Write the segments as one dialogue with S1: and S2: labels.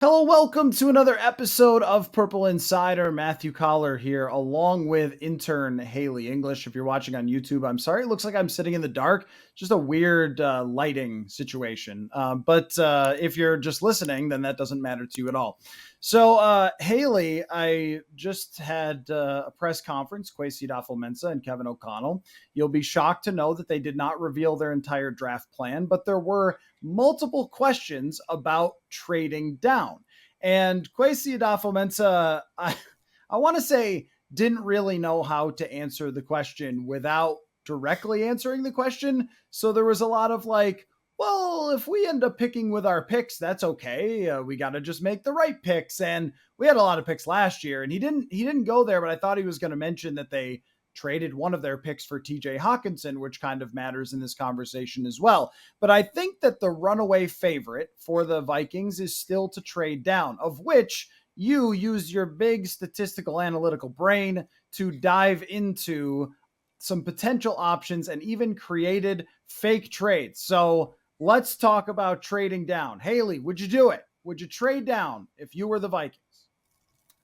S1: Hello, welcome to another episode of Purple Insider. Matthew Coller here, along with intern Haley English. If you're watching on YouTube, I'm sorry. It looks like I'm sitting in the dark. Just a weird lighting situation. But if you're just listening, then that doesn't matter to you at all. So, Haley, I just had a press conference, Kwesi Mensa and Kevin O'Connell. You'll be shocked to know that they did not reveal their entire draft plan, but there were multiple questions about trading down. And Kwesi Adafo-Mensah, I want to say, didn't really know how to answer the question without directly answering the question. So there was a lot of like, well, if we end up picking with our picks, that's okay. We got to just make the right picks, and we had a lot of picks last year. And he didn't go there, but I thought he was going to mention that they traded one of their picks for TJ Hawkinson, which kind of matters in this conversation as well. But I think that the runaway favorite for the Vikings is still to trade down, of which you use your big statistical analytical brain to dive into some potential options and even created fake trades. So let's talk about trading down. Haley, would you do it? Would you trade down if you were the Vikings?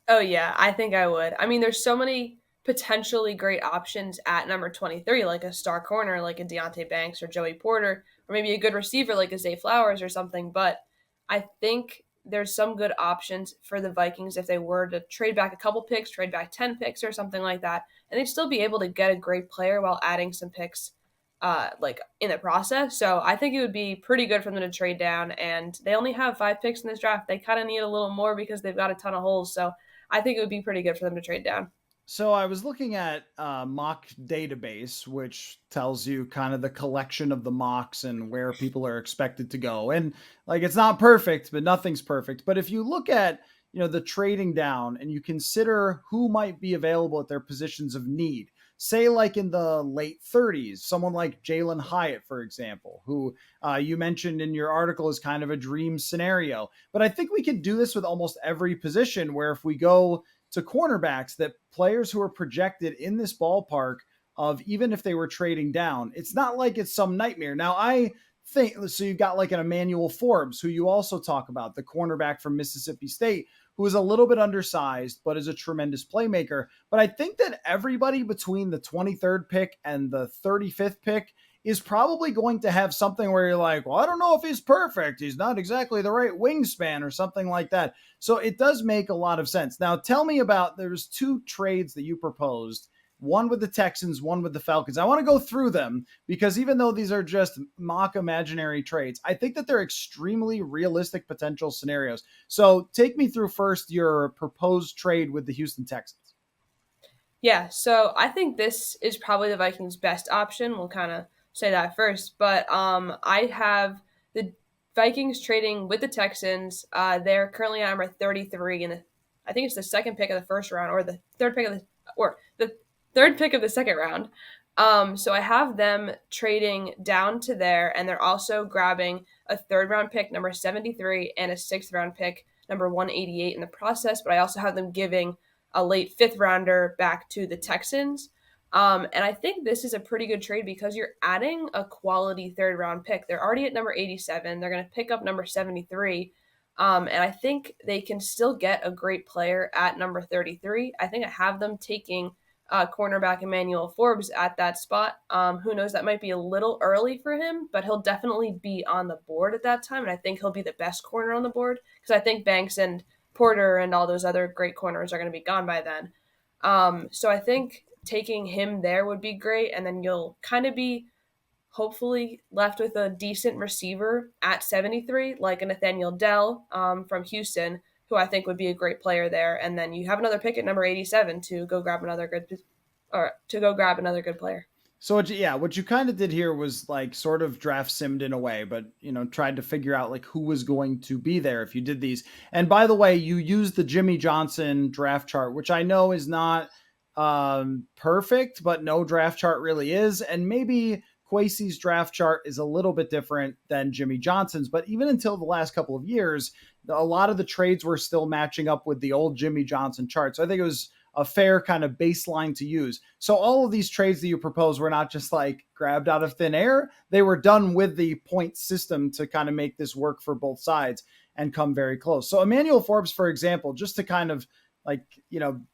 S2: Oh yeah, I think I would. I mean, there's so many potentially great options at number 23, like a star corner like a Deontay Banks or Joey Porter, or maybe a good receiver like a Zay Flowers or something. But I think there's some good options for the Vikings if they were to trade back a couple picks, trade back 10 picks or something like that, and they'd still be able to get a great player while adding some picks like in the process. So I think it would be pretty good for them to trade down. And they only have 5 picks in this draft. They kind of need a little more because they've got a ton of holes. So I think it would be pretty good for them to trade down.
S1: So I was looking at mock database, which tells you kind of the collection of the mocks and where people are expected to go. And like it's not perfect, but nothing's perfect. But if you look at the trading down and you consider who might be available at their positions of need, say like in the late 30s, someone like Jalen Hyatt, for example, who you mentioned in your article is kind of a dream scenario. But I think we could do this with almost every position where if we go to cornerbacks, that players who are projected in this ballpark of even if they were trading down, it's not like it's some nightmare. Now, I think so. You've got like an Emmanuel Forbes, who you also talk about, the cornerback from Mississippi State, who is a little bit undersized, but is a tremendous playmaker. But I think that everybody between the 23rd pick and the 35th pick is probably going to have something where you're like, well, I don't know if he's perfect. He's not exactly the right wingspan or something like that. So it does make a lot of sense. Now, tell me about there's two trades that you proposed, one with the Texans, one with the Falcons. I want to go through them because even though these are just mock imaginary trades, I think that they're extremely realistic potential scenarios. So take me through first your proposed trade with the Houston Texans.
S2: Yeah, so I think this is probably the Vikings' best option. We'll kind of say that first, but I have the Vikings trading with the Texans. They're currently at number 33, and I think it's the second pick of the first round, or the third pick of the third pick of the second round. So I have them trading down to there, and they're also grabbing a third round pick, number 73, and a sixth round pick, number 188 in the process. But I also have them giving a late fifth rounder back to the Texans. And I think this is a pretty good trade because you're adding a quality third round pick. They're already at number 87. They're going to pick up number 73. And I think they can still get a great player at number 33. I think I have them taking cornerback Emmanuel Forbes at that spot. Who knows? That might be a little early for him, but he'll definitely be on the board at that time. And I think he'll be the best corner on the board because I think Banks and Porter and all those other great corners are going to be gone by then. So I think taking him there would be great. And then you'll kind of be hopefully left with a decent receiver at 73, like a Nathaniel Dell from Houston, who I think would be a great player there. And then you have another pick at number 87 to go grab another good player.
S1: So what you kind of did here was like sort of draft simmed in a way, but tried to figure out like who was going to be there if you did these. And by the way, you used the Jimmy Johnson draft chart, which I know is not perfect, but no draft chart really is. And maybe Kwesi's draft chart is a little bit different than Jimmy Johnson's, but even until the last couple of years, a lot of the trades were still matching up with the old Jimmy Johnson chart. So I think it was a fair kind of baseline to use. So all of these trades that you propose were not just like grabbed out of thin air. They were done with the point system to kind of make this work for both sides. and come very close. So Emmanuel Forbes, for example, just to kind of like,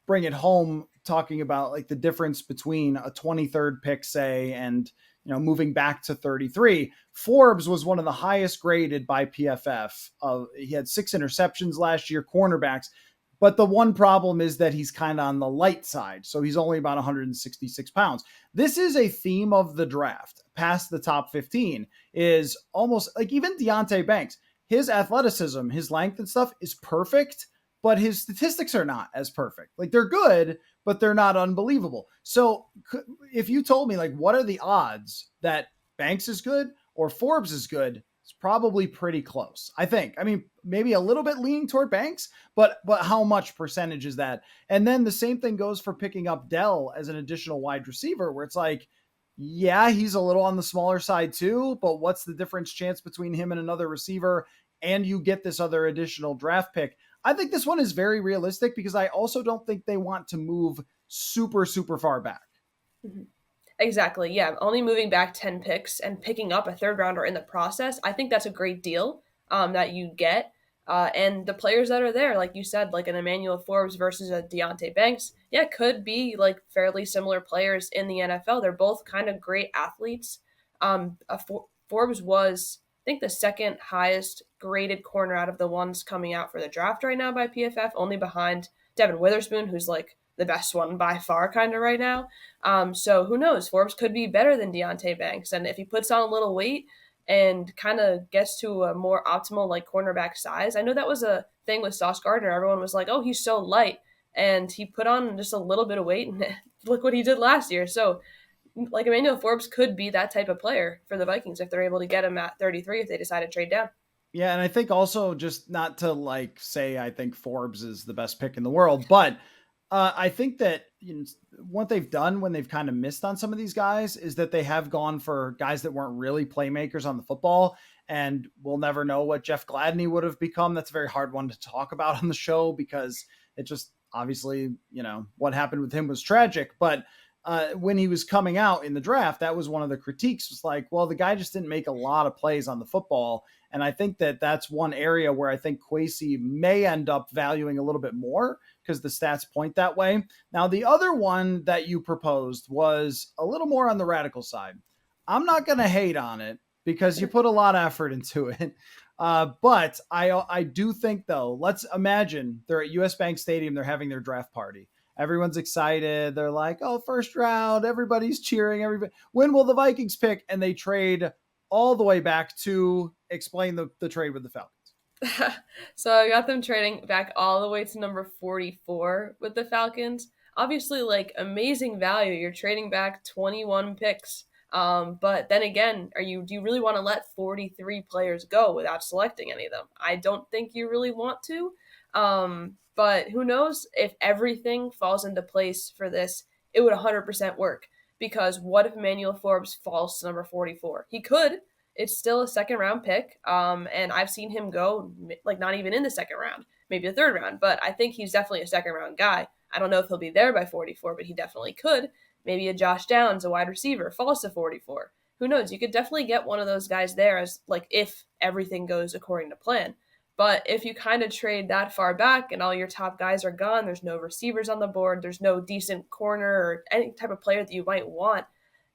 S1: bring it home, talking about like the difference between a 23rd pick, say, and, moving back to 33. Forbes was one of the highest graded by PFF. He had 6 interceptions last year, cornerbacks. But the one problem is that he's kind of on the light side. So he's only about 166 pounds. This is a theme of the draft past the top 15 is almost like even Deontay Banks. His athleticism, his length and stuff is perfect, but his statistics are not as perfect. Like they're good, but they're not unbelievable. So if you told me like, what are the odds that Banks is good or Forbes is good? It's probably pretty close. I think. I mean, maybe a little bit leaning toward Banks, but how much percentage is that? And then the same thing goes for picking up Dell as an additional wide receiver, where it's like, yeah, he's a little on the smaller side too, but what's the difference chance between him and another receiver? And you get this other additional draft pick. I think this one is very realistic because I also don't think they want to move super, super far back.
S2: Mm-hmm. Exactly. Yeah. Only moving back 10 picks and picking up a third rounder in the process. I think that's a great deal that you get. And the players that are there, like you said, like an Emmanuel Forbes versus a Deontay Banks, yeah, could be like fairly similar players in the NFL. They're both kind of great athletes. Forbes was, I think, the second highest graded corner out of the ones coming out for the draft right now by PFF, only behind Devin Witherspoon, who's like the best one by far kind of right now. So who knows? Forbes could be better than Deontay Banks. And if he puts on a little weight and kind of gets to a more optimal like cornerback size, I know that was a thing with Sauce Gardner. Everyone was like, oh, he's so light. And he put on just a little bit of weight and look what he did last year. So like Emmanuel Forbes could be that type of player for the Vikings if they're able to get him at 33 if they decide to trade down.
S1: Yeah, and I think also just not to like say I think Forbes is the best pick in the world, but I think that what they've done when they've kind of missed on some of these guys is that they have gone for guys that weren't really playmakers on the football, and we'll never know what Jeff Gladney would have become. That's a very hard one to talk about on the show because it just obviously, what happened with him was tragic, but when he was coming out in the draft, that was one of the critiques was like, well, the guy just didn't make a lot of plays on the football. And I think that that's one area where I think Kwesi may end up valuing a little bit more because the stats point that way. Now, the other one that you proposed was a little more on the radical side. I'm not going to hate on it because you put a lot of effort into it. But I do think, though, let's imagine they're at US Bank Stadium. They're having their draft party. Everyone's excited. They're like, oh, first round. Everybody's cheering. When will the Vikings pick? And they trade all the way back to explain the trade with the Falcons.
S2: So I got them trading back all the way to number 44 with the Falcons. Obviously, like amazing value. You're trading back 21 picks. But then again, do you really want to let 43 players go without selecting any of them? I don't think you really want to. But who knows if everything falls into place for this, it would 100% work. Because what if Emmanuel Forbes falls to number 44? He could. It's still a second round pick. And I've seen him go like not even in the second round, maybe the third round. But I think he's definitely a second round guy. I don't know if he'll be there by 44, but he definitely could. Maybe a Josh Downs, a wide receiver, falls to 44. Who knows? You could definitely get one of those guys there as like if everything goes according to plan. But if you kind of trade that far back and all your top guys are gone, there's no receivers on the board, there's no decent corner or any type of player that you might want,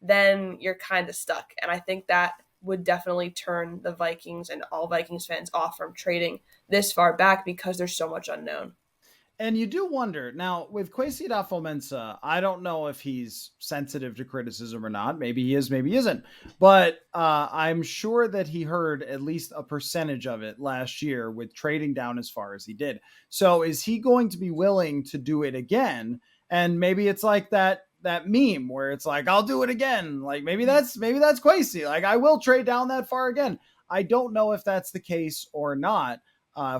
S2: then you're kind of stuck. And I think that would definitely turn the Vikings and all Vikings fans off from trading this far back because there's so much unknown.
S1: And you do wonder now with Kwesi Fomensa, I don't know if he's sensitive to criticism or not. Maybe he is, maybe he isn't. But I'm sure that he heard at least a percentage of it last year with trading down as far as he did. So is he going to be willing to do it again? And maybe it's like that meme where it's like, I'll do it again. Like maybe that's Kwesi. Like I will trade down that far again. I don't know if that's the case or not.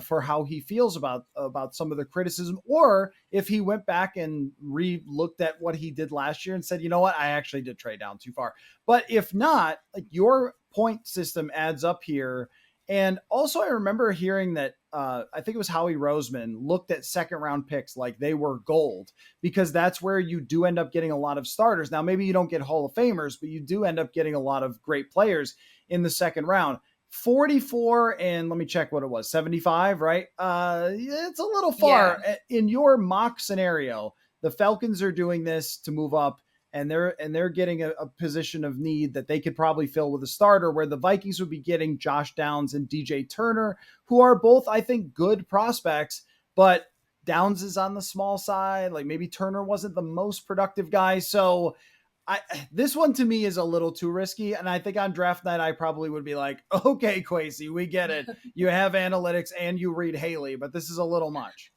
S1: For how he feels about some of the criticism, or if he went back and re-looked at what he did last year and said, you know what, I actually did trade down too far. But if not, like your point system adds up here. And also I remember hearing that I think it was Howie Roseman looked at second round picks like they were gold because that's where you do end up getting a lot of starters. Now, maybe you don't get Hall of Famers, but you do end up getting a lot of great players in the second round. 44 and let me check what it was, 75, right? It's a little
S2: Yeah.
S1: far. In your mock scenario, the Falcons are doing this to move up, and they're getting a position of need that they could probably fill with a starter, where the Vikings would be getting Josh Downs and DJ Turner, who are both, I think, good prospects, but Downs is on the small side. Like maybe Turner wasn't the most productive guy. So I this one to me is a little too risky, and I think on draft night I probably would be like, okay, Quasey, we get it. You have analytics and you read Haley, but this is a little much.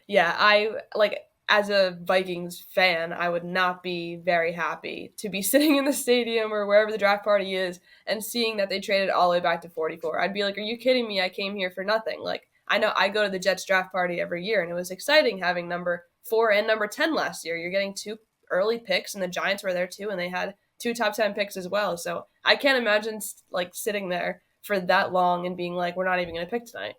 S2: Yeah, I like as a Vikings fan, I would not be very happy to be sitting in the stadium or wherever the draft party is and seeing that they traded all the way back to 44. I'd be like, "Are you kidding me? I came here for nothing." Like, I know I go to the Jets draft party every year and it was exciting having number 4 and number 10 last year. You're getting two early picks and the Giants were there too and they had two top 10 picks as well. So, I can't imagine like sitting there for that long and being like, "We're not even going to pick tonight."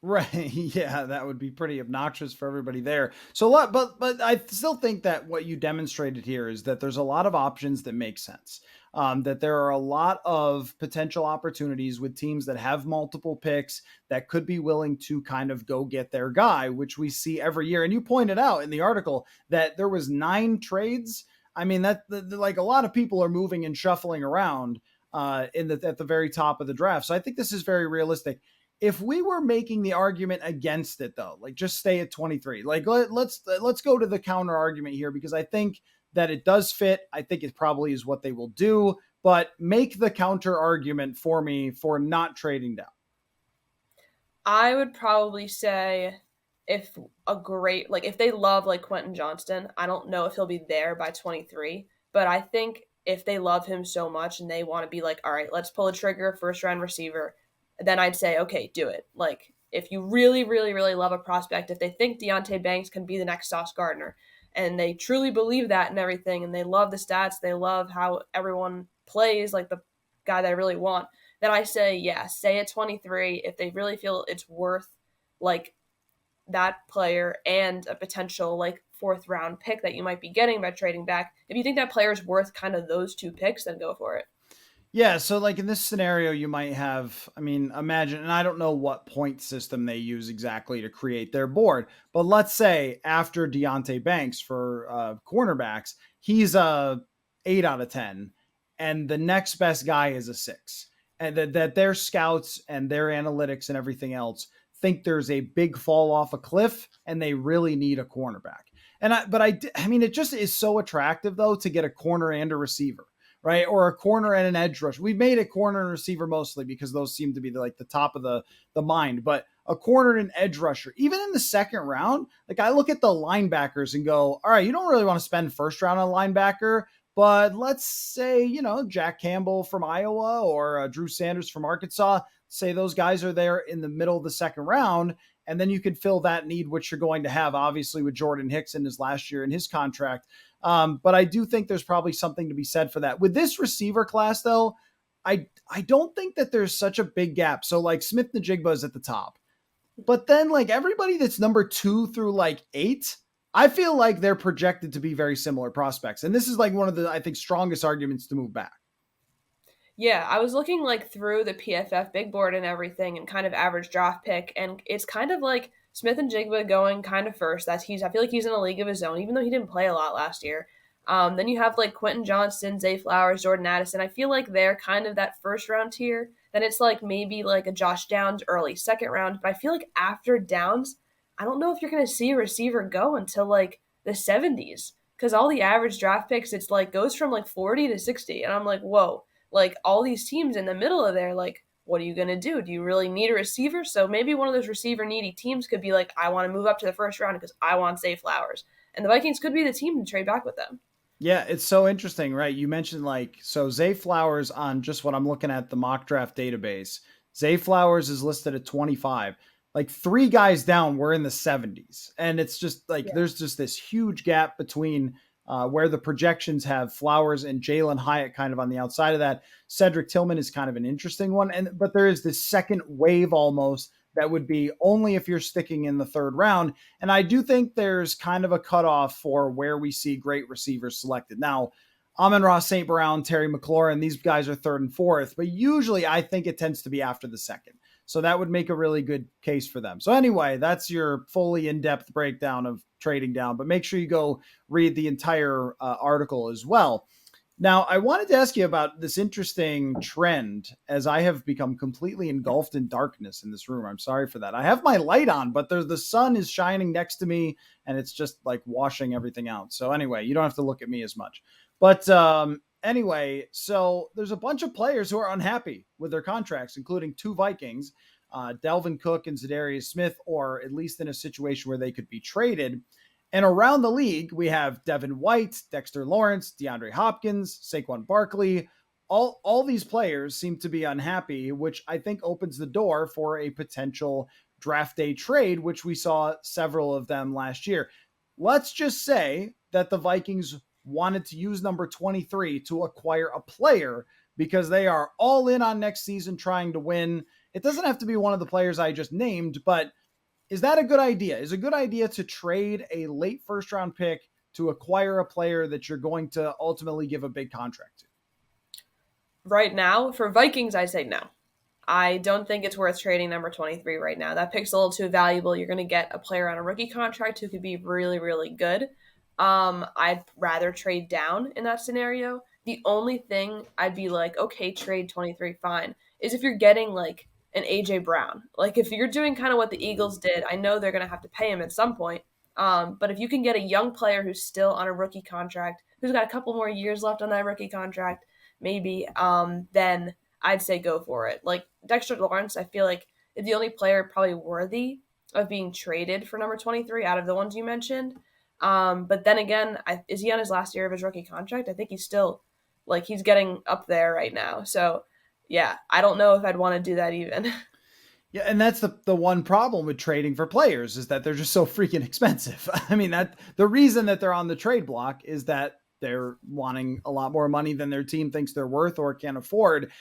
S1: Right. Yeah, that would be pretty obnoxious for everybody there. So but I still think that what you demonstrated here is that there's a lot of options that make sense. That there are a lot of potential opportunities with teams that have multiple picks that could be willing to kind of go get their guy, which we see every year. And you pointed out in the article that there was 9 trades. I mean, like a lot of people are moving and shuffling around in the at the very top of the draft. So I think this is very realistic. If we were making the argument against it, though, like just stay at 23, like let's go to the counter argument here, because I think that it does fit. I think it probably is what they will do, but make the counter argument for me for not trading down.
S2: I would probably say if if they love like Quentin Johnston, I don't know if he'll be there by 23, but I think if they love him so much and they want to be like, all right, let's pull a trigger, first round receiver, then I'd say, okay, do it. Like if you really, really, really love a prospect, if they think Deontay Banks can be the next Sauce Gardner, and they truly believe that and everything, and they love the stats, they love how everyone plays, like the guy they really want, then I say, yeah, stay at 23 if they really feel it's worth like that player and a potential like fourth round pick that you might be getting by trading back. If you think that player is worth kind of those two picks, then go for it.
S1: Yeah, so like in this scenario, you might have, I mean, imagine, and I don't know what point system they use exactly to create their board, but let's say after Deontay Banks for cornerbacks, he's a 8 out of 10, and the next best guy is a 6, and that their scouts and their analytics and everything else think there's a big fall off a cliff, and they really need a cornerback. I mean, it just is so attractive though to get a corner and a receiver, right? Or a corner and an edge rush. We've made a corner and receiver mostly because those seem to be like the top of the mind. But a corner and an edge rusher, even in the second round, like I look at the linebackers and go, all right, you don't really want to spend first round on a linebacker, but let's say, Jack Campbell from Iowa or Drew Sanders from Arkansas, say those guys are there in the middle of the second round. And then you can fill that need, which you're going to have, obviously, with Jordan Hicks in his last year in his contract. But I do think there's probably something to be said for that. With this receiver class, though, I don't think that there's such a big gap. So like Smith Najigba is at the top, but then like everybody that's number 2 through like 8, I feel like they're projected to be very similar prospects. And this is like one of the, I think, strongest arguments to move back.
S2: Yeah, I was looking like through the PFF big board and everything and kind of average draft pick, and it's kind of like Smith and Jigba going kind of first. I feel like he's in a league of his own, even though he didn't play a lot last year. Then you have like Quentin Johnston, Zay Flowers, Jordan Addison. I feel like they're kind of that first round tier. Then it's like maybe like a Josh Downs early second round. But I feel like after Downs, I don't know if you're gonna see a receiver go until like the 70s. Because all the average draft picks, it's like goes from like 40 to 60. And I'm like, whoa, like all these teams in the middle of there, like, what are you going to do? Do you really need a receiver? So maybe one of those receiver needy teams could be like, I want to move up to the first round because I want Zay Flowers. And the Vikings could be the team to trade back with them.
S1: Yeah, it's so interesting, right? You mentioned like, so Zay Flowers, on just what I'm looking at the mock draft database, Zay Flowers is listed at 25. Like 3 guys down, we're in the 70s. And it's just like,
S2: Yeah.
S1: there's just this huge gap between where the projections have Flowers and Jalen Hyatt kind of on the outside of that. Cedric Tillman is kind of an interesting one. But there is this second wave almost that would be only if you're sticking in the third round. And I do think there's kind of a cutoff for where we see great receivers selected. Now, Amon-Ra St. Brown, Terry McLaurin, these guys are third and fourth, but usually I think it tends to be after the second. So that would make a really good case for them. So anyway, that's your fully in-depth breakdown of trading down, but make sure you go read the entire article as well. Now, I wanted to ask you about this interesting trend as I have become completely engulfed in darkness in this room. I'm sorry for that. I have my light on, but the sun is shining next to me and it's just like washing everything out. So, anyway, you don't have to look at me as much. But anyway, so there's a bunch of players who are unhappy with their contracts, including two Vikings, Delvin Cook and Zadarius Smith, or at least in a situation where they could be traded. And around the league, we have Devin White, Dexter Lawrence, DeAndre Hopkins, Saquon Barkley. All these players seem to be unhappy, which I think opens the door for a potential draft day trade, which we saw several of them last year. Let's just say that the Vikings wanted to use number 23 to acquire a player because they are all in on next season trying to win. It doesn't have to be one of the players I just named, but is that a good idea? Is it a good idea to trade a late first round pick to acquire a player that you're going to ultimately give a big contract to?
S2: Right now, for Vikings, I say no. I don't think it's worth trading number 23 right now. That pick's a little too valuable. You're going to get a player on a rookie contract who could be really, really good. I'd rather trade down in that scenario. The only thing I'd be like, okay, trade 23, fine, is if you're getting like an AJ Brown. Like if you're doing kind of what the Eagles did, I know they're going to have to pay him at some point. But if you can get a young player who's still on a rookie contract, who's got a couple more years left on that rookie contract, maybe, then I'd say go for it. Like Dexter Lawrence, I feel like is the only player probably worthy of being traded for number 23 out of the ones you mentioned. But then again, is he on his last year of his rookie contract? I think he's still like he's getting up there right now. So yeah, I don't know if I'd want to do that even.
S1: Yeah, and that's the one problem with trading for players is that they're just so freaking expensive. I mean, that the reason that they're on the trade block is that they're wanting a lot more money than their team thinks they're worth or can afford.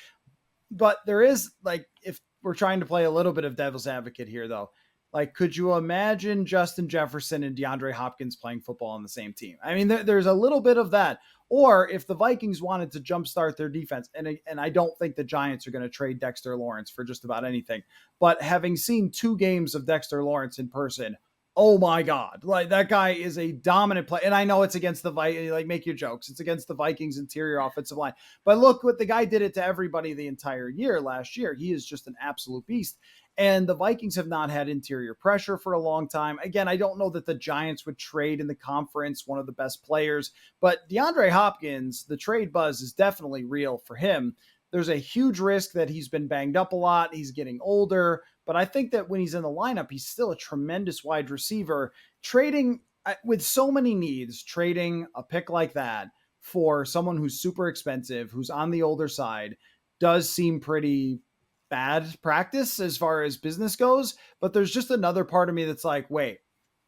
S1: But there is like if we're trying to play a little bit of devil's advocate here though, like could you imagine Justin Jefferson and DeAndre Hopkins playing football on the same team? I mean, there's a little bit of that. Or if the Vikings wanted to jumpstart their defense, and I don't think the Giants are going to trade Dexter Lawrence for just about anything, but having seen 2 games of Dexter Lawrence in person, oh my God, like that guy is a dominant player. And I know it's against the Vikings, like make your jokes. It's against the Vikings interior offensive line. But look what the guy did it to everybody the entire year last year. He is just an absolute beast. And the Vikings have not had interior pressure for a long time. Again, I don't know that the Giants would trade in the conference one of the best players, but DeAndre Hopkins, the trade buzz is definitely real for him. There's a huge risk that he's been banged up a lot. He's getting older, but I think that when he's in the lineup, he's still a tremendous wide receiver. Trading with so many needs, trading a pick like that for someone who's super expensive, who's on the older side, does seem pretty bad practice as far as business goes. But there's just another part of me that's like, wait.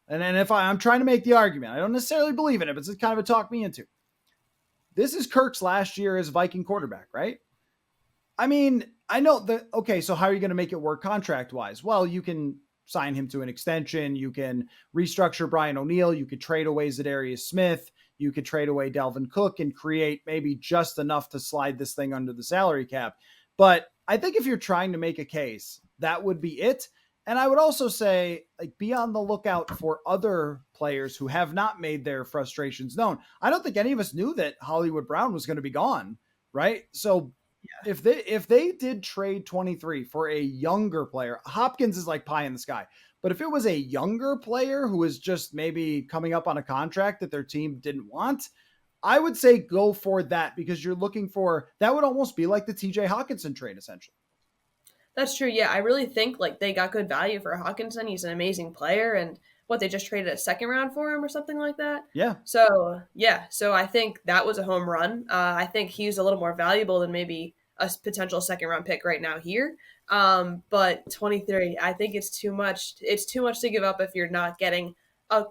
S1: And then if I'm trying to make the argument, I don't necessarily believe in it, but it's kind of a talk me into. This is Kirk's last year as Viking quarterback, right? I mean, I know that, okay, so how are you going to make it work contract wise? Well, you can sign him to an extension. You can restructure Brian O'Neill. You could trade away Zadarius Smith. You could trade away Delvin Cook and create maybe just enough to slide this thing under the salary cap. But I think if you're trying to make a case, that would be it. And I would also say, like, be on the lookout for other players who have not made their frustrations known. I don't think any of us knew that Hollywood Brown was going to be gone, right? So if they did trade 23 for a younger player, Hopkins is like pie in the sky. But if it was a younger player who was just maybe coming up on a contract that their team didn't want, I would say go for that because you're looking for that would almost be like the TJ Hawkinson trade essentially.
S2: That's true. Yeah, I really think like they got good value for Hawkinson. He's an amazing player, and what they just traded a second round for him or something like that.
S1: Yeah.
S2: So yeah, so I think that was a home run. I think he's a little more valuable than maybe a potential second round pick right now here. But 23, I think it's too much. It's too much to give up if you're not getting a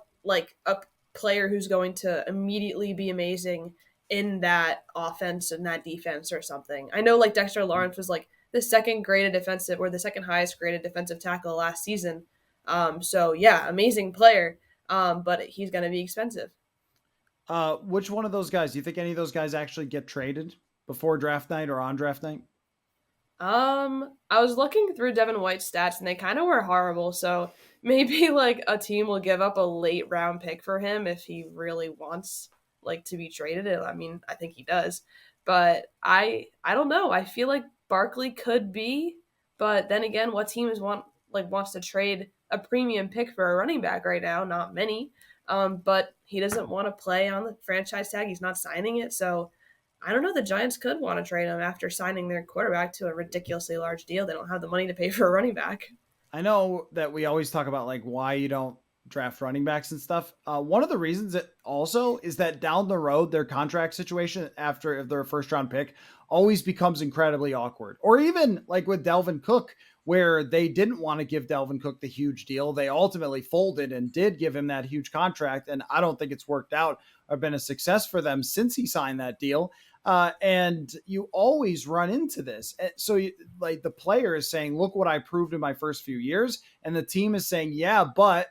S2: a player who's going to immediately be amazing in that offense and that defense or something. I know like Dexter Lawrence was like the second graded defensive or the second highest graded defensive tackle last season. So yeah, amazing player. But he's going to be expensive.
S1: Which one of those guys? Do you think any of those guys actually get traded before draft night or on draft night?
S2: I was looking through Devin White's stats and they kind of were horrible. So maybe like a team will give up a late round pick for him if he really wants like to be traded. I mean, I think he does, but I don't know. I feel like Barkley could be, but then again, what teams wants to trade a premium pick for a running back right now? Not many. But he doesn't want to play on the franchise tag. He's not signing it, so I don't know. The Giants could want to trade him after signing their quarterback to a ridiculously large deal. They don't have the money to pay for a running back.
S1: I know that we always talk about like why you don't draft running backs and stuff. One of the reasons that also is that down the road, their contract situation after their first round pick always becomes incredibly awkward. Or even like with Delvin Cook, where they didn't want to give Delvin Cook the huge deal. They ultimately folded and did give him that huge contract. And I don't think it's worked out or been a success for them since he signed that deal. And you always run into this. So, like the player is saying, "Look what I proved in my first few years," and the team is saying, "Yeah, but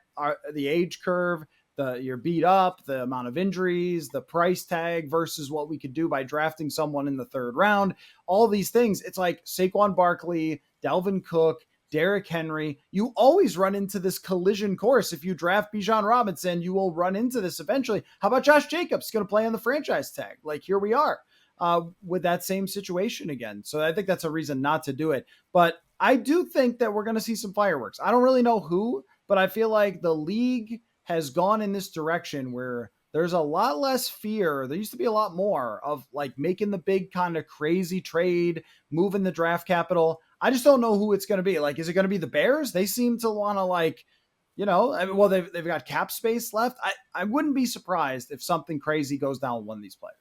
S1: the age curve, you're beat up, the amount of injuries, the price tag versus what we could do by drafting someone in the third round, all these things." It's like Saquon Barkley, Dalvin Cook, Derrick Henry. You always run into this collision course. If you draft Bijan Robinson, you will run into this eventually. How about Josh Jacobs going to play on the franchise tag? Like here we are with that same situation again. So I think that's a reason not to do it. But I do think that we're going to see some fireworks. I don't really know who, but I feel like the league has gone in this direction where there's a lot less fear. There used to be a lot more of like making the big kind of crazy trade, moving the draft capital. I just don't know who it's going to be. Like, is it going to be the Bears? They seem to want to like, I mean, well, they've got cap space left. I wouldn't be surprised if something crazy goes down with one of these players.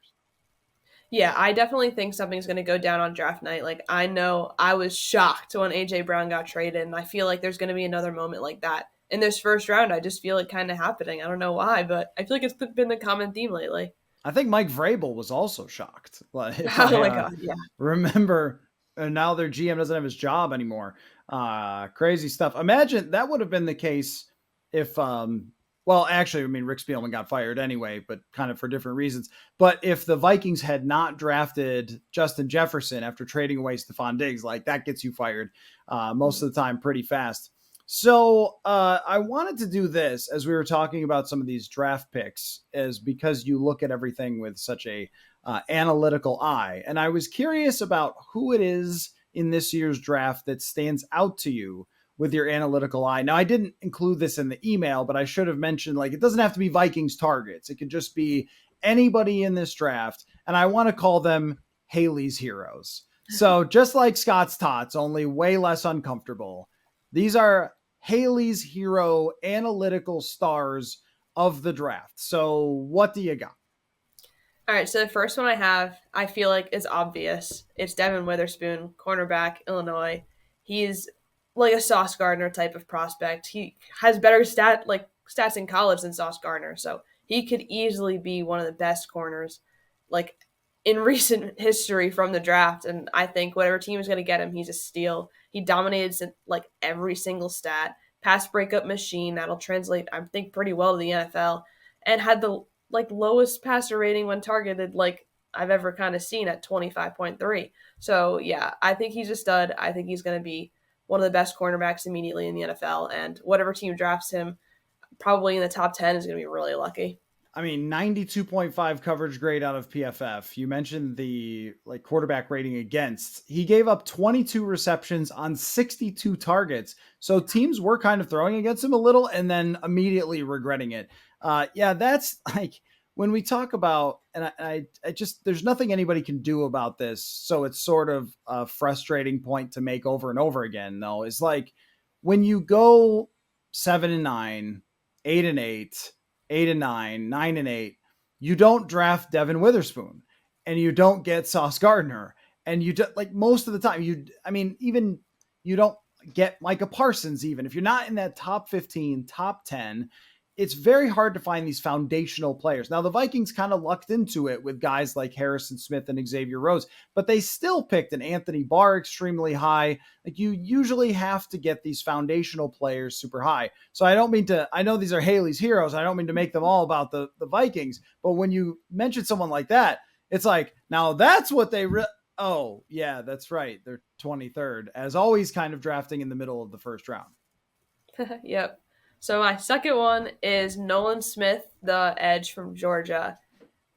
S2: Yeah, I definitely think something's going to go down on draft night. Like, I know I was shocked when AJ Brown got traded, and I feel like there's going to be another moment like that in this first round. I just feel it kind of happening. I don't know why, but I feel like it's been the common theme lately.
S1: I think Mike Vrabel was also shocked. Like, if
S2: Oh
S1: I
S2: my god, yeah.
S1: remember, and now their GM doesn't have his job anymore. Crazy stuff. Imagine that would have been the case if, well, actually, I mean, Rick Spielman got fired anyway, but kind of for different reasons. But if the Vikings had not drafted Justin Jefferson after trading away Stephon Diggs, like that gets you fired most of the time pretty fast. So I wanted to do this as we were talking about some of these draft picks, is because you look at everything with such a analytical eye, and I was curious about who it is in this year's draft that stands out to you with your analytical eye. Now, I didn't include this in the email, but I should have mentioned like it doesn't have to be Vikings targets; it could just be anybody in this draft, and I want to call them Haley's heroes. So just like Scott's tots, only way less uncomfortable. These are Haley's hero analytical stars of the draft. So what do you got?
S2: All right, so the first one I have, I feel like is obvious. It's Devin Witherspoon, cornerback, Illinois. He's like a Sauce Gardner type of prospect. He has better stats in college than Sauce Gardner, so he could easily be one of the best corners, like in recent history from the draft. And I think whatever team is going to get him, he's a steal. He dominated like every single stat, pass breakup machine. That'll translate, I think, pretty well to the NFL, and had the like lowest passer rating when targeted like I've ever kind of seen at 25.3. So yeah, I think he's a stud. I think he's going to be one of the best cornerbacks immediately in the NFL, and whatever team drafts him, probably in the top 10, is going to be really lucky.
S1: I mean, 92.5 coverage grade out of PFF. You mentioned the like quarterback rating against. He gave up 22 receptions on 62 targets. So teams were kind of throwing against him a little and then immediately regretting it. Yeah, that's like when we talk about, and I just, there's nothing anybody can do about this. So it's sort of a frustrating point to make over and over again, though, is like when you go 7-9, 8-8, 8-9, 9-8, you don't draft Devin Witherspoon and you don't get Sauce Gardner. And you just like most of the time, I mean, even you don't get Micah Parsons, even if you're not in that top 15, top 10, it's very hard to find these foundational players. Now, the Vikings kind of lucked into it with guys like Harrison Smith and Xavier Rhodes, but they still picked an Anthony Barr extremely high. Like, you usually have to get these foundational players super high. So I don't mean to, I know these are Haley's heroes. I don't mean to make them all about the Vikings, but when you mention someone like that, it's like, now that's what oh, yeah, that's right. They're 23rd, as always, kind of drafting in the middle of the first round.
S2: Yep. So my second one is Nolan Smith, the edge from Georgia.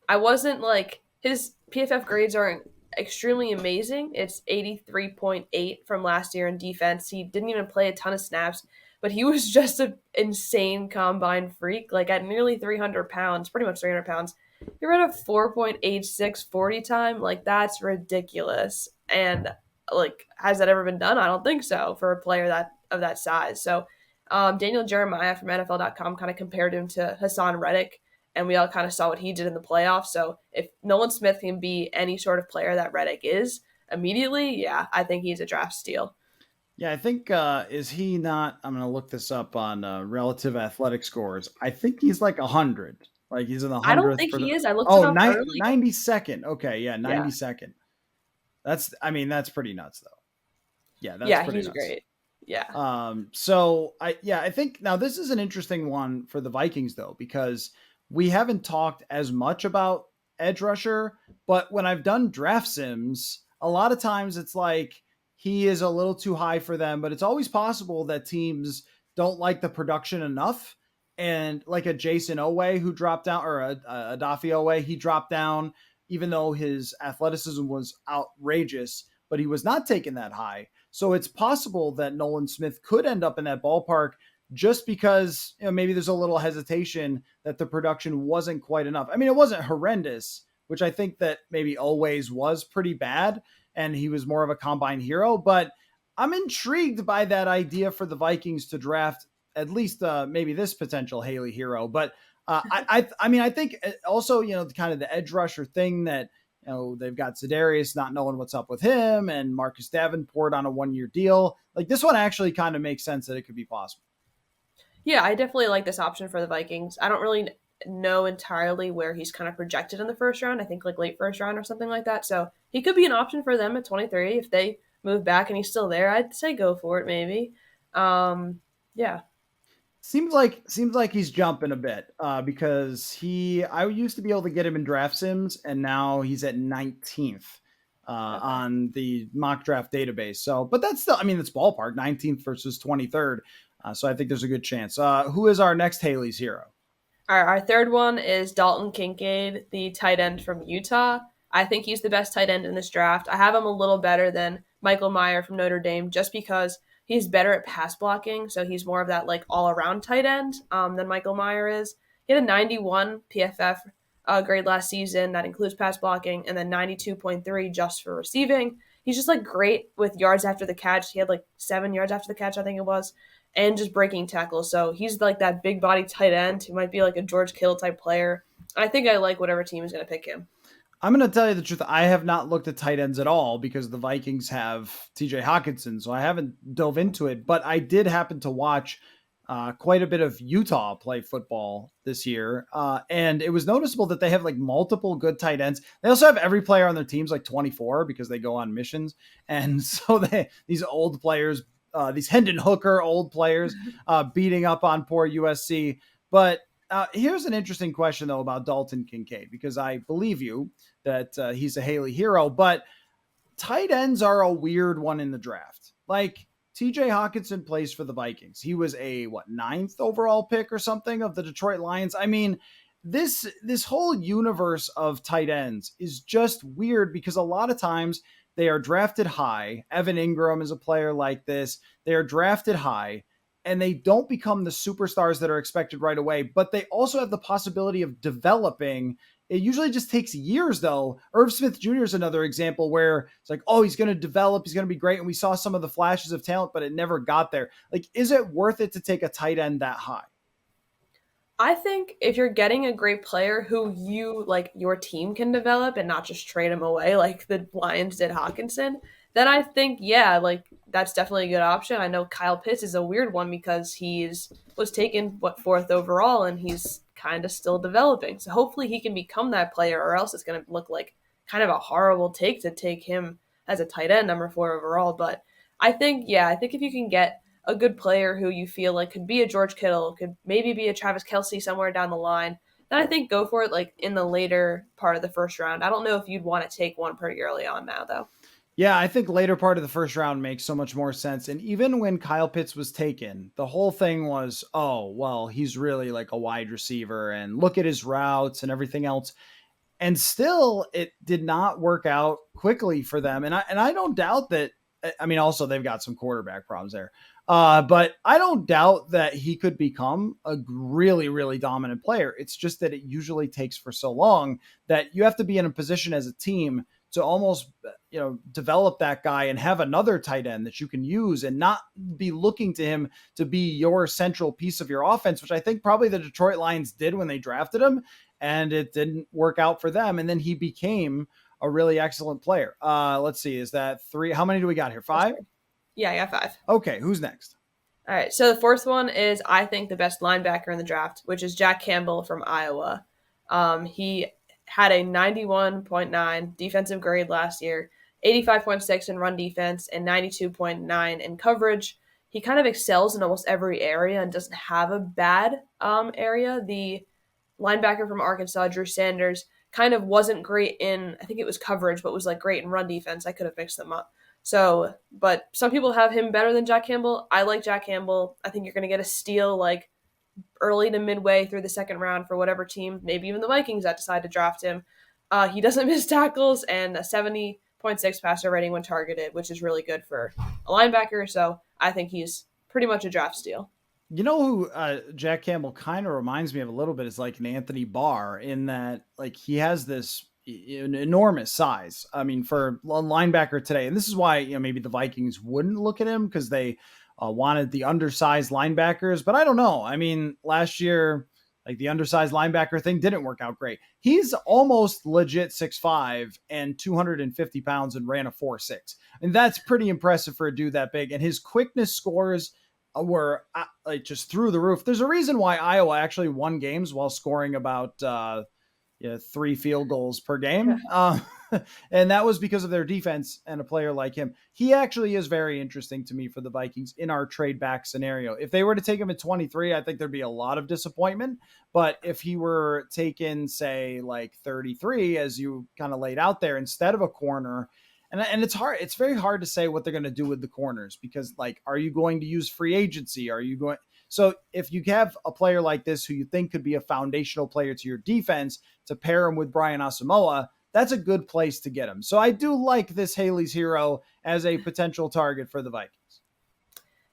S2: I wasn't like his PFF grades aren't extremely amazing. It's 83.8 from last year in defense. He didn't even play a ton of snaps, but he was just an insane combine freak. Like at nearly 300 pounds, pretty much 300 pounds, he ran a 4.86 40 time. Like that's ridiculous. And like, has that ever been done? I don't think so for a player that of that size. So Daniel Jeremiah from NFL.com kind of compared him to Hassan Reddick, and we all kind of saw what he did in the playoffs. So if Nolan Smith can be any sort of player that Reddick is immediately, yeah, I think he's a draft steal.
S1: Yeah, I think is he not? I'm going to look this up on relative athletic scores. I think he's like 100. Like he's in the
S2: I don't
S1: hundredth
S2: think
S1: for the.
S2: he is. I looked it
S1: Oh,
S2: up early.
S1: 92nd. Okay, yeah,
S2: Yeah,
S1: 92nd. That's, I mean, that's pretty nuts though. Yeah, that's
S2: yeah,
S1: pretty
S2: he's
S1: nuts.
S2: great. Yeah,
S1: So I think now this is an interesting one for the Vikings though, because we haven't talked as much about edge rusher, but when I've done draft sims, a lot of times it's like he is a little too high for them, but it's always possible that teams don't like the production enough. And like a Jason Owe who dropped down, or a Dafi Owe, he dropped down, even though his athleticism was outrageous, but he was not taken that high. So it's possible that Nolan Smith could end up in that ballpark just because, maybe there's a little hesitation that the production wasn't quite enough. I mean, it wasn't horrendous, which I think that maybe always was pretty bad, and he was more of a combine hero. But I'm intrigued by that idea for the Vikings to draft at least maybe this potential Haley hero. But I mean, I think also, kind of the edge rusher thing that they've got Zedarius not knowing what's up with him, and Marcus Davenport on a 1-year deal. Like this one actually kind of makes sense that it could be possible.
S2: yeah, I definitely like this option for the Vikings. I don't really know entirely where he's kind of projected in the first round. I think like late first round or something like that. So he could be an option for them at 23 if they move back and he's still there. I'd say go for it maybe. Yeah.
S1: Seems like he's jumping a bit because I used to be able to get him in draft sims, and now he's at 19th
S2: Okay.
S1: on the mock draft database. So, but that's still, I mean, it's ballpark 19th versus 23rd. So I think there's a good chance. Who is our next Haley's hero?
S2: Our third one is Dalton Kincaid, the tight end from Utah. I think he's the best tight end in this draft. I have him a little better than Michael Mayer from Notre Dame just because he's better at pass blocking. So he's more of that like all around tight end than Michael Mayer is. He had a 91 PFF grade last season that includes pass blocking, and then 92.3 just for receiving. He's just like great with yards after the catch. He had like 7 yards after the catch, I think it was, and just breaking tackles. So he's like that big body tight end who might be like a George Kittle type player. I think I like whatever team is going to pick him.
S1: I'm going to tell you the truth. I have not looked at tight ends at all because the Vikings have TJ Hawkinson. So I haven't dove into it, but I did happen to watch quite a bit of Utah play football this year. And it was noticeable that they have like multiple good tight ends. They also have every player on their teams like 24 because they go on missions. And so these old players, these Hendon Hooker old players beating up on poor USC. But here's an interesting question, though, about Dalton Kincaid, because I believe you that he's a Haley hero, but tight ends are a weird one in the draft. Like TJ Hawkinson plays for the Vikings. He was a ninth overall pick or something of the Detroit Lions. I mean, this whole universe of tight ends is just weird because a lot of times they are drafted high. Evan Ingram is a player like this. They are drafted high and they don't become the superstars that are expected right away, but they also have the possibility of developing. It usually just takes years, though. Irv Smith Jr. is another example where it's like, oh, he's going to develop, he's going to be great. And we saw some of the flashes of talent, but it never got there. Like, is it worth it to take a tight end that high?
S2: I think if you're getting a great player who you like your team can develop and not just trade him away like the Lions did Hawkinson, then I think, yeah, like that's definitely a good option. I know Kyle Pitts is a weird one because he's was taken what fourth overall and he's kind of still developing. So hopefully he can become that player, or else it's going to look like kind of a horrible take to take him as a tight end number 4 overall. But I think, yeah, I think if you can get a good player who you feel like could be a George Kittle, could maybe be a Travis Kelsey somewhere down the line, then I think go for it like in the later part of the first round. I don't know if you'd want to take one pretty early on now though.
S1: Yeah, I think later part of the first round makes so much more sense. And even when Kyle Pitts was taken, the whole thing was, oh, well, he's really like a wide receiver and look at his routes and everything else. And still it did not work out quickly for them. And I don't doubt that. I mean, also they've got some quarterback problems there. But I don't doubt that he could become a really, really dominant player. It's just that it usually takes for so long that you have to be in a position as a team to almost develop that guy and have another tight end that you can use and not be looking to him to be your central piece of your offense, which I think probably the Detroit Lions did when they drafted him, and it didn't work out for them. And then he became a really excellent player. Let's see, is that three? How many do we got here? Five?
S2: Yeah, I got 5.
S1: Okay, who's next?
S2: All right, so the fourth one is I think the best linebacker in the draft, which is Jack Campbell from Iowa. He had a 91.9 defensive grade last year, 85.6 in run defense, and 92.9 in coverage. He kind of excels in almost every area and doesn't have a bad area. The linebacker from Arkansas, Drew Sanders, kind of wasn't great in, I think it was coverage, but was like great in run defense. I could have mixed them up. So, but some people have him better than Jack Campbell. I like Jack Campbell. I think you're going to get a steal like early to midway through the second round for whatever team, maybe even the Vikings that decide to draft him. He doesn't miss tackles and a 70.6 passer rating when targeted, which is really good for a linebacker. So I think he's pretty much a draft steal.
S1: You know who Jack Campbell kind of reminds me of a little bit is like an Anthony Barr in that like he has this enormous size. I mean, for a linebacker today, and this is why maybe the Vikings wouldn't look at him because they wanted the undersized linebackers. But I don't know. I mean, last year like the undersized linebacker thing didn't work out great. He's almost legit 6'5" and 250 pounds and ran a 4.6. And that's pretty impressive for a dude that big. And his quickness scores were like just through the roof. There's a reason why Iowa actually won games while scoring about 3 field goals per game. And that was because of their defense and a player like him. He actually is very interesting to me for the Vikings in our trade back scenario. If they were to take him at 23, I think there'd be a lot of disappointment. But if he were taken, say, like 33, as you kind of laid out there, instead of a corner, and it's hard. It's very hard to say what they're going to do with the corners because, like, are you going to use free agency? Are you going? So if you have a player like this who you think could be a foundational player to your defense to pair him with Brian Asamoah, that's a good place to get him. So I do like this Haley's Hero as a potential target for the Vikings.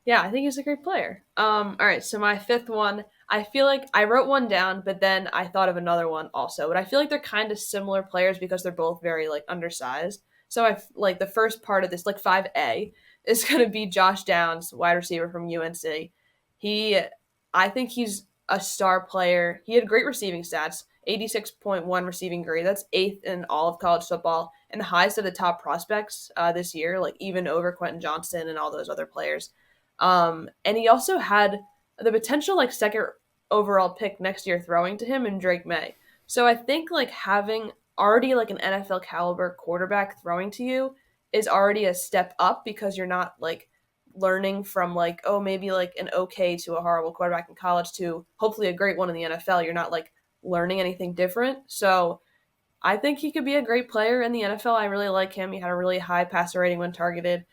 S2: Yeah, I think he's a great player. All right, so my fifth one, I feel like I wrote one down, but then I thought of another one also. But I feel like they're kind of similar players because they're both very like undersized. So I like the first part of this, like 5A, is going to be Josh Downs, wide receiver from UNC. He, I think he's a star player. He had great receiving stats, 86.1 receiving grade. That's eighth in all of college football and the highest of the top prospects this year, like even over Quentin Johnston and all those other players. And he also had the potential like second overall pick next year throwing to him in Drake May. So I think like having already like an NFL caliber quarterback throwing to you is already a step up because you're not like learning from like, oh, maybe like an okay to a horrible quarterback in college to hopefully a great one in the NFL. You're not like learning anything different. So I think he could be a great player in the NFL. I really like him. He had a really high passer rating when targeted,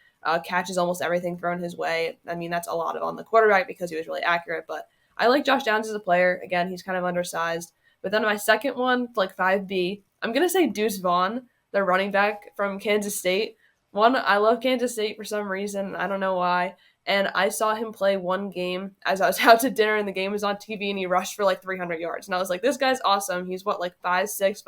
S2: catches almost everything thrown his way. I mean, that's a lot of on the quarterback because he was really accurate, but I like Josh Downs as a player. Again, he's kind of undersized. But then my second one, like 5B, I'm going to say Deuce Vaughn, the running back from Kansas State. One, I love Kansas State for some reason. I don't know why. And I saw him play one game as I was out to dinner and the game was on TV and he rushed for like 300 yards. And I was like, this guy's awesome. He's what, like 5'6",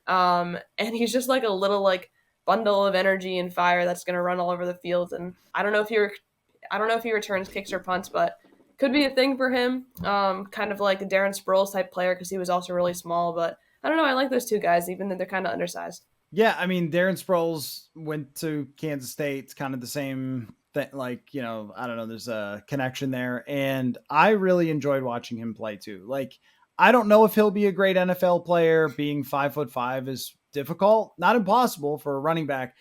S2: 5'5". And he's just like a little like bundle of energy and fire that's going to run all over the field. And I don't know if he returns kicks or punts, but could be a thing for him. Kind of like a Darren Sproles type player because he was also really small. But I don't know. I like those two guys, even though they're kind of undersized.
S1: Yeah, I mean, Darren Sproles went to Kansas State. It's kind of the same thing. Like, I don't know, there's a connection there. And I really enjoyed watching him play too. Like, I don't know if he'll be a great NFL player. Being 5'5" is difficult, not impossible for a running back.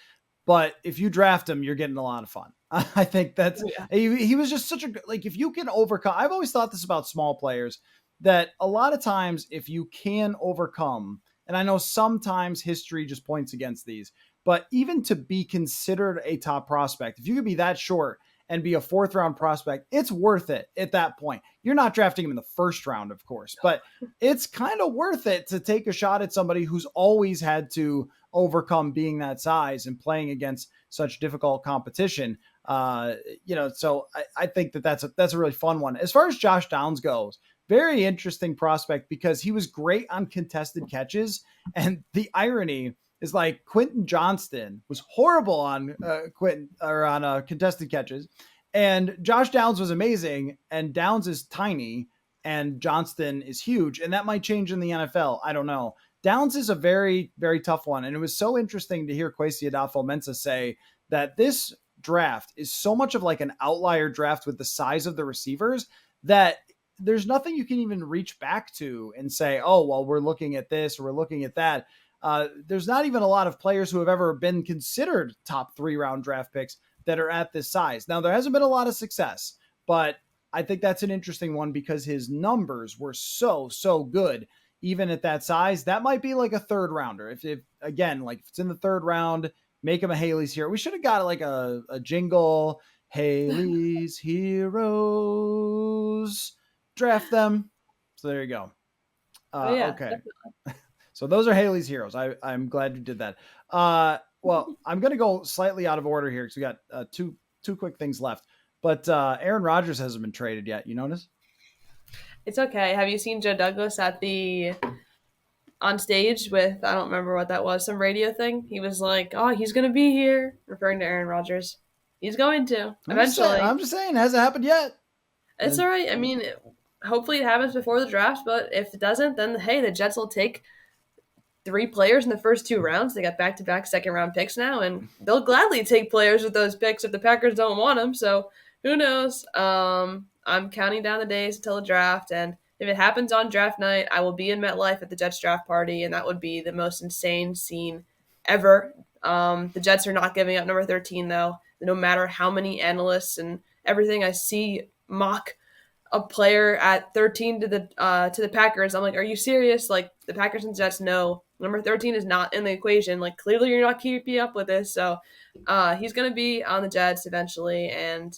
S1: But if you draft him, you're getting a lot of fun. I think that's
S2: Yeah.
S1: he was just such a like if you can overcome. I've always thought this about small players that a lot of times if you can overcome, and I know sometimes history just points against these, but even to be considered a top prospect, if you could be that short and be a fourth round prospect, it's worth it at that point. You're not drafting him in the first round, of course, but it's kind of worth it to take a shot at somebody who's always had to overcome being that size and playing against such difficult competition. So I think that's a really fun one. As far as Josh Downs goes, very interesting prospect because he was great on contested catches. And the irony is like Quentin Johnston was horrible on contested catches, and Josh Downs was amazing. And Downs is tiny, and Johnston is huge, and that might change in the NFL. I don't know. Downs is a very, very tough one. And it was so interesting to hear Kwesi Adolfo-Mensah say that this draft is so much of like an outlier draft with the size of the receivers that there's nothing you can even reach back to and say, oh, well, we're looking at this or we're looking at that. There's not even a lot of players who have ever been considered top 3 round draft picks that are at this size. Now, there hasn't been a lot of success, but I think that's an interesting one because his numbers were so, so good even at that size. That might be like a third rounder. If again, like if it's in the third round, make him a Haley's Hero. We should have got like a jingle. Haley's Heroes. Draft them. So there you go.
S2: Oh yeah,
S1: Okay.
S2: definitely.
S1: So those are Haley's Heroes. I'm glad you did that. Well, I'm going to go slightly out of order here because we got two quick things left. But Aaron Rodgers hasn't been traded yet. You notice?
S2: It's okay. Have you seen Joe Douglas at the on stage with, I don't remember what that was, some radio thing? He was like, "Oh, he's gonna be here," referring to Aaron Rodgers. He's going to
S1: I'm just saying.
S2: eventually.
S1: I'm just saying. It hasn't happened yet.
S2: It's all right. I mean, hopefully it happens before the draft, but if it doesn't, then hey, the Jets will take 3 players in the first 2 rounds. They got back-to-back second-round picks now, and they'll gladly take players with those picks if the Packers don't want them. So who knows? I'm counting down the days until the draft, and if it happens on draft night, I will be in MetLife at the Jets draft party, and that would be the most insane scene ever. The Jets are not giving up number 13, though. No matter how many analysts and everything I see mock a player at 13 to the Packers. I'm like, are you serious? Like the Packers and Jets know number 13 is not in the equation. Like clearly you're not keeping up with this. So he's gonna be on the Jets eventually, and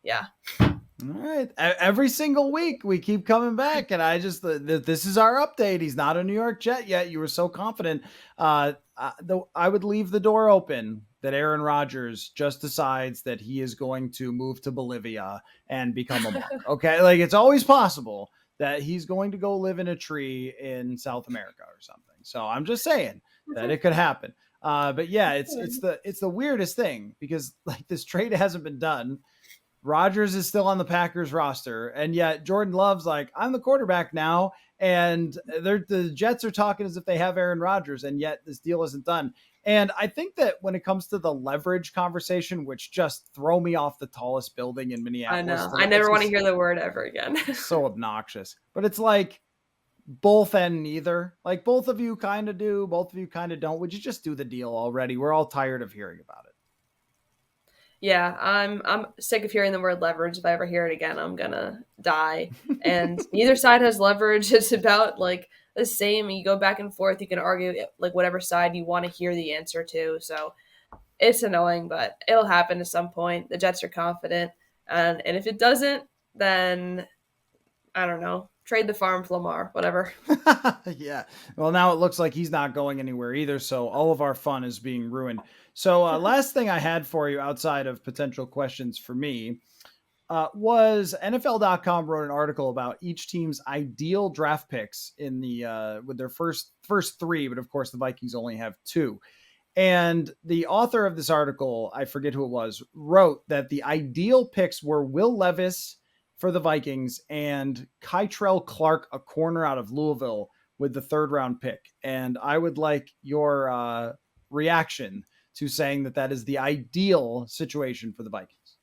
S2: yeah.
S1: All right. Every single week we keep coming back, and I just this is our update. He's not a New York Jet yet. You were so confident. I would leave the door open that Aaron Rodgers just decides that he is going to move to Bolivia and become a monk. Okay, like it's always possible that he's going to go live in a tree in South America or something. So I'm just saying that it could happen. But yeah, it's the weirdest thing because like this trade hasn't been done. Rodgers is still on the Packers roster, and yet Jordan Love's like, I'm the quarterback now, and the Jets are talking as if they have Aaron Rodgers, and yet this deal isn't done. And I think that when it comes to the leverage conversation, which just throw me off the tallest building in
S2: I
S1: Minneapolis,
S2: know. I never want to hear the word ever again.
S1: so obnoxious. But it's like both and neither. Like both of you kind of do, both of you kind of don't. Would you just do the deal already? We're all tired of hearing about it.
S2: Yeah, I'm sick of hearing the word leverage. If I ever hear it again, I'm gonna die. And neither side has leverage. It's about like the same. You go back and forth. You can argue like whatever side you want to hear the answer to. So it's annoying, but it'll happen at some point. The Jets are confident, and if it doesn't, then I don't know. Trade the farm for Lamar, whatever.
S1: Yeah. Well, now it looks like he's not going anywhere either. So all of our fun is being ruined. So, last thing I had for you outside of potential questions for me was NFL.com wrote an article about each team's ideal draft picks in the with their first three, but of course the Vikings only have two. And the author of this article, I forget who it was, wrote that the ideal picks were Will Levis for the Vikings and Kytrell Clark, a corner out of Louisville, with the third round pick. And I would like your reaction to saying that that is the ideal situation for the Vikings.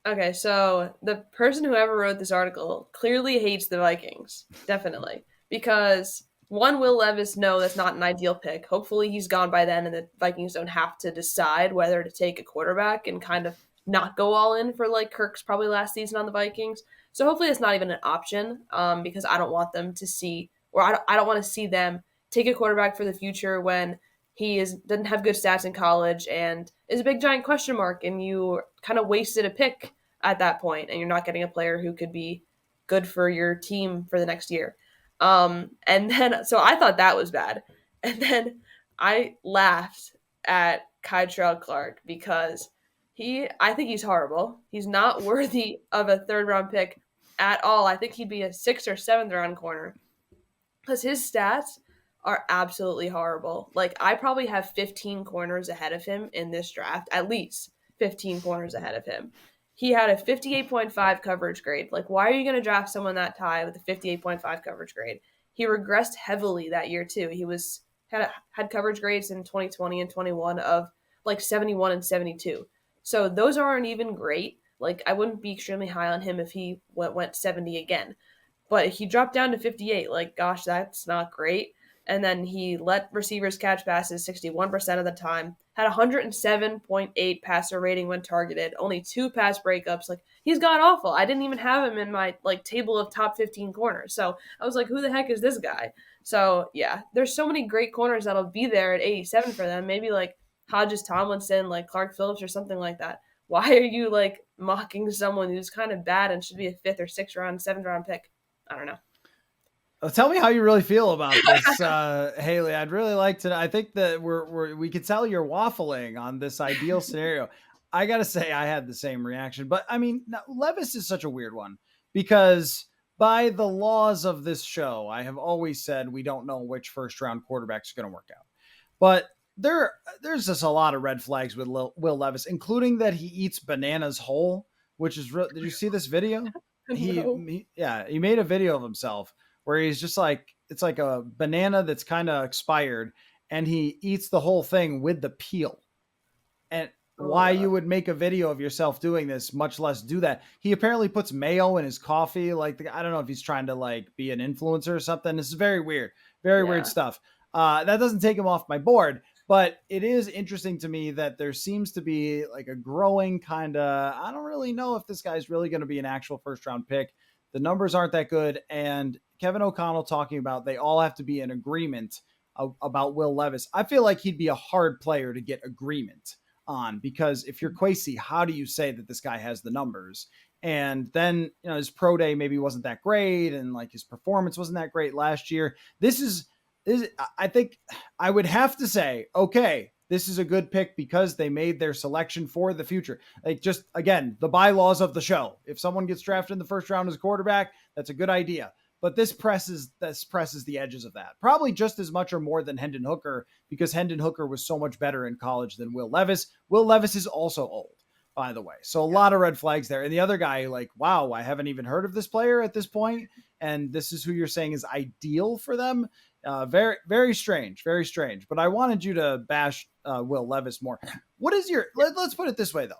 S2: Okay, so the person who ever wrote this article clearly hates the Vikings, definitely, because one, Will Levis, no, that's not an ideal pick. Hopefully, he's gone by then, and the Vikings don't have to decide whether to take a quarterback and kind of not go all in for like Kirk's probably last season on the Vikings. So hopefully, it's not even an option, because I don't want them to see, or I don't want to see them take a quarterback for the future when he doesn't have good stats in college and is a big giant question mark, and you kind of wasted a pick at that point, and you're not getting a player who could be good for your team for the next year. And then so I thought that was bad, and then I laughed at Kytrell Clark because I think he's horrible. He's not worthy of a third round pick at all. I think he'd be a sixth or seventh round corner because his stats are absolutely horrible. Like, I probably have 15 corners ahead of him in this draft, at least 15 corners ahead of him. He had a 58.5 coverage grade. Like, why are you going to draft someone that high with a 58.5 coverage grade? He regressed heavily that year too. He had coverage grades in 2020 and 21 of like 71 and 72. So those aren't even great. Like, I wouldn't be extremely high on him if he went 70 again. But he dropped down to 58. Like, gosh, that's not great. And then he let receivers catch passes 61% of the time, had 107.8 passer rating when targeted, only 2 pass breakups. Like, he's god awful. I didn't even have him in my like table of top 15 corners. So I was like, who the heck is this guy? So yeah, there's so many great corners that'll be there at 87 for them. Maybe like Hodges Tomlinson, like Clark Phillips or something like that. Why are you like mocking someone who's kind of bad and should be a 5th or 6th round, 7th round pick? I don't know.
S1: Tell me how you really feel about this, Haley. I'd really like to. I think that we could tell you're waffling on this ideal scenario. I gotta say, I had the same reaction, but I mean, Levis is such a weird one because by the laws of this show, I have always said we don't know which first round quarterback is going to work out. But there's just a lot of red flags with Will Levis, including that he eats bananas whole, which is real. Did you see this video?
S2: No.
S1: He made a video of himself where he's just like, it's like a banana that's kind of expired, and he eats the whole thing with the peel. And
S2: Oh my
S1: why you
S2: god.
S1: would make a video of yourself doing this, much less do that. He apparently puts mayo in his coffee. Like, I don't know if he's trying to like be an influencer or something. This is very weird
S2: Yeah.
S1: stuff. That doesn't take him off my board, but it is interesting to me that there seems to be like a growing kind of, I don't really know if this guy's really going to be an actual first round pick. The numbers aren't that good. And Kevin O'Connell talking about they all have to be in agreement about Will Levis. I feel like he'd be a hard player to get agreement on, because if you're Quasey, how do you say that this guy has the numbers? And then, his pro day maybe wasn't that great, and like his performance wasn't that great last year. I think I would have to say, okay, this is a good pick because they made their selection for the future. Like, just again, the bylaws of the show. If someone gets drafted in the first round as a quarterback, that's a good idea. But this presses the edges of that. Probably just as much or more than Hendon Hooker, because Hendon Hooker was so much better in college than Will Levis. Will Levis is also old, by the way. So a lot of red flags there. And the other guy, like, wow, I haven't even heard of this player at this point, and this is who you're saying is ideal for them. Very, very strange, very strange. But I wanted you to bash Will Levis more. What is your? Let's put it this way, though.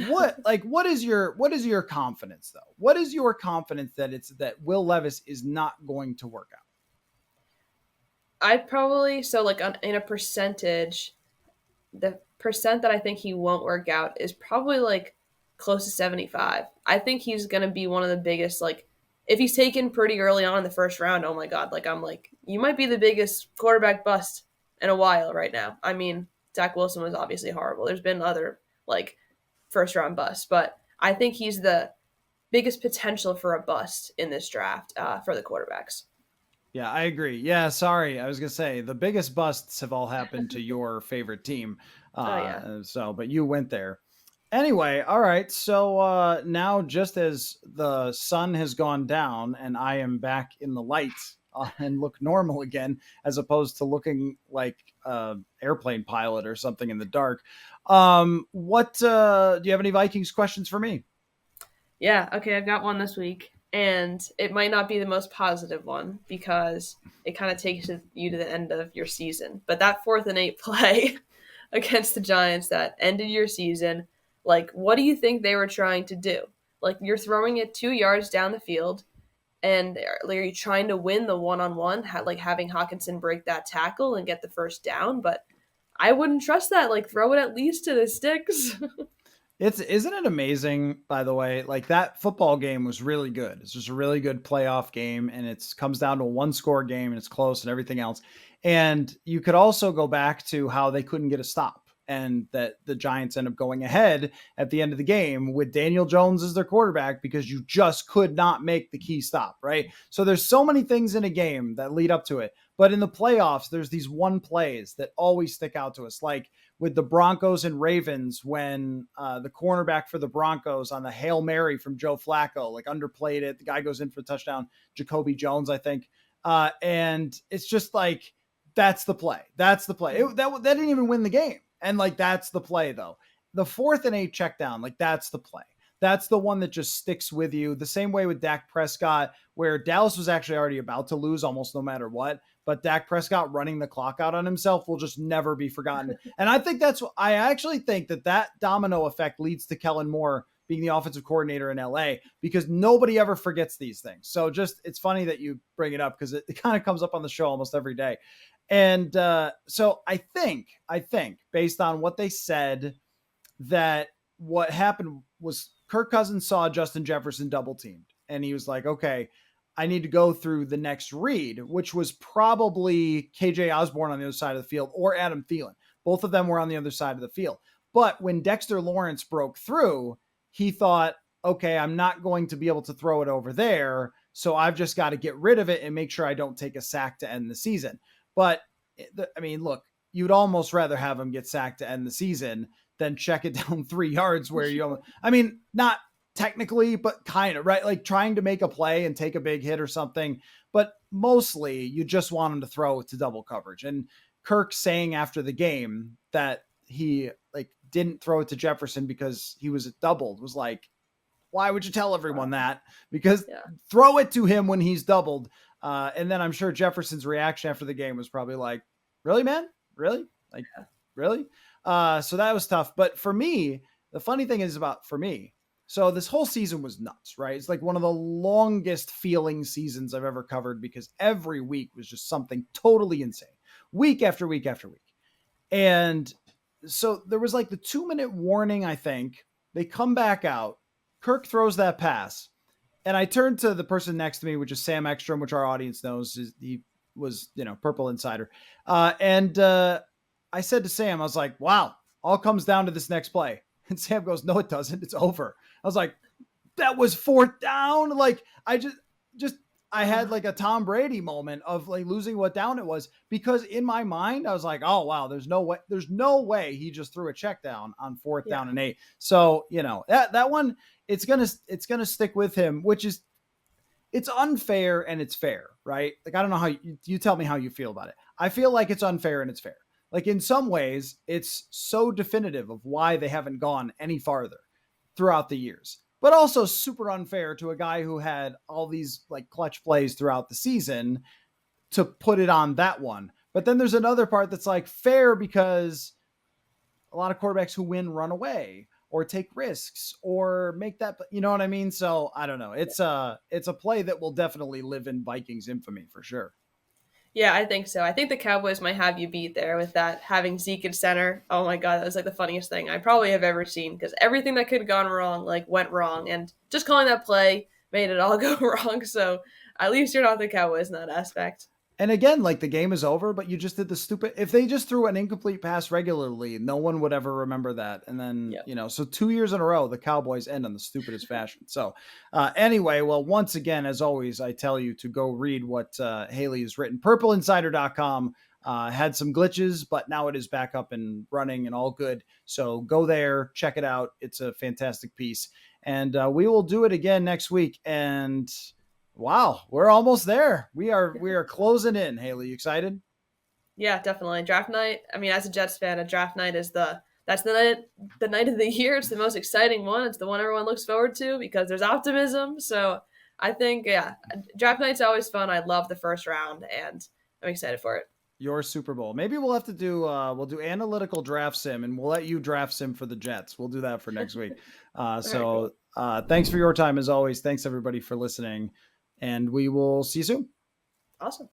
S1: What is your confidence, though? What is your confidence that Will Levis is not going to work out?
S2: I'd probably, so like in a percentage, the percent that I think he won't work out is probably like close to 75. I think he's going to be one of the biggest, like, if he's taken pretty early on in the first round, oh my God, like, I'm like, you might be the biggest quarterback bust in a while right now. I mean, Zach Wilson was obviously horrible. There's been other, like, first round busts, but I think he's the biggest potential for a bust in this draft for the quarterbacks.
S1: Yeah, I agree. Yeah, sorry. I was going to say the biggest busts have all happened to your favorite team.
S2: Oh, yeah.
S1: But you went there. Anyway, all right. So now, just as the sun has gone down and I am back in the light and look normal again, as opposed to looking like an airplane pilot or something in the dark, what do you have any Vikings questions for me?
S2: Yeah, okay, I've got one this week, and it might not be the most positive one because it kind of takes you to the end of your season. But that 4th and 8 play, against the Giants that ended your season. Like, what do you think they were trying to do? Like, you're throwing it 2 yards down the field, and are you trying to win the one-on-one, like having Hawkinson break that tackle and get the first down? But I wouldn't trust that. Like, throw it at least to the sticks.
S1: It's isn't it amazing, by the way? Like that football game was really good. It's just a really good playoff game, and it's comes down to a one score game, and it's close and everything else. And you could also go back to how they couldn't get a stop, and that the Giants end up going ahead at the end of the game with Daniel Jones as their quarterback because you just could not make the key stop, right? So there's so many things in a game that lead up to it. But in the playoffs, there's these one plays that always stick out to us. Like with the Broncos and Ravens when the cornerback for the Broncos on the Hail Mary from Joe Flacco, like underplayed it. The guy goes in for a touchdown, Jacoby Jones, I think. And it's just like, that's the play. That's the play. That didn't even win the game. And like, that's the play though. The 4th and 8 check down, like that's the play. That's the one that just sticks with you. The same way with Dak Prescott, where Dallas was actually already about to lose almost no matter what. But Dak Prescott running the clock out on himself will just never be forgotten. And I think I actually think that domino effect leads to Kellen Moore being the offensive coordinator in LA because nobody ever forgets these things. So it's funny that you bring it up because it kind of comes up on the show almost every day. And so I think based on what they said, that what happened was Kirk Cousins saw Justin Jefferson double teamed and he was like, okay, I need to go through the next read, which was probably KJ Osborne on the other side of the field or Adam Thielen. Both of them were on the other side of the field. But when Dexter Lawrence broke through, he thought, okay, I'm not going to be able to throw it over there. So I've just got to get rid of it and make sure I don't take a sack to end the season. But I mean, look, you'd almost rather have him get sacked to end the season than check it down 3 yards where I mean, not technically, but kind of, right? Like trying to make a play and take a big hit or something. But mostly you just want him to throw to double coverage. And Kirk saying after the game that he like didn't throw it to Jefferson because he was doubled was like, why would you tell everyone that? Because throw it to him when he's doubled. And then I'm sure Jefferson's reaction after the game was probably like, really, man? Really? Like, really? So that was tough. But for me, the funny thing is for me, so this whole season was nuts, right? It's like one of the longest feeling seasons I've ever covered because every week was just something totally insane, week after week after week. And so there was like the 2-minute warning, I think. They come back out. Kirk throws that pass. And I turned to the person next to me, which is Sam Ekstrom, which our audience knows. He was, Purple Insider. And I said to Sam, I was like, wow, all comes down to this next play. And Sam goes, no, it doesn't. It's over. I was like, that was 4th down. Like, I had like a Tom Brady moment of like losing what down it was because in my mind, I was like, oh, wow, there's no way he just threw a check down on 4th down and 8. So, that one, it's going to stick with him, which is, it's unfair and it's fair, right? Like, I don't know how you tell me how you feel about it. I feel like it's unfair and it's fair. Like in some ways, it's so definitive of why they haven't gone any farther throughout the years, but also super unfair to a guy who had all these like clutch plays throughout the season to put it on that one. But then there's another part that's like fair because a lot of quarterbacks who win run away or take risks or make that, you know what I mean? So I don't know. It's a play that will definitely live in Vikings infamy for sure.
S2: Yeah, I think so. I think the Cowboys might have you beat there with that having Zeke at center. Oh my god, that was like the funniest thing I probably have ever seen because everything that could have gone wrong like went wrong, and just calling that play made it all go wrong. So at least you're not the Cowboys in that aspect.
S1: And again, like the game is over, but you just did the stupid. If they just threw an incomplete pass regularly, no one would ever remember that. And then, so 2 years in a row, the Cowboys end on the stupidest fashion. So anyway, well, once again, as always, I tell you to go read what Haley has written. PurpleInsider.com had some glitches, but now it is back up and running and all good. So go there, check it out. It's a fantastic piece. And we will do it again next week. And wow, we're almost there. We are closing in. Haley, you excited?
S2: Yeah, definitely. Draft night. I mean, as a Jets fan, a draft night is that's the night of the year. It's the most exciting one. It's the one everyone looks forward to because there's optimism. So I think draft night's always fun. I love the first round, and I'm excited for it.
S1: Your Super Bowl. Maybe we'll have to do we'll do analytical draft sim, and we'll let you draft sim for the Jets. We'll do that for next week.
S2: All right, cool.
S1: Thanks for your time as always. Thanks everybody for listening, and we will see you soon.
S2: Awesome.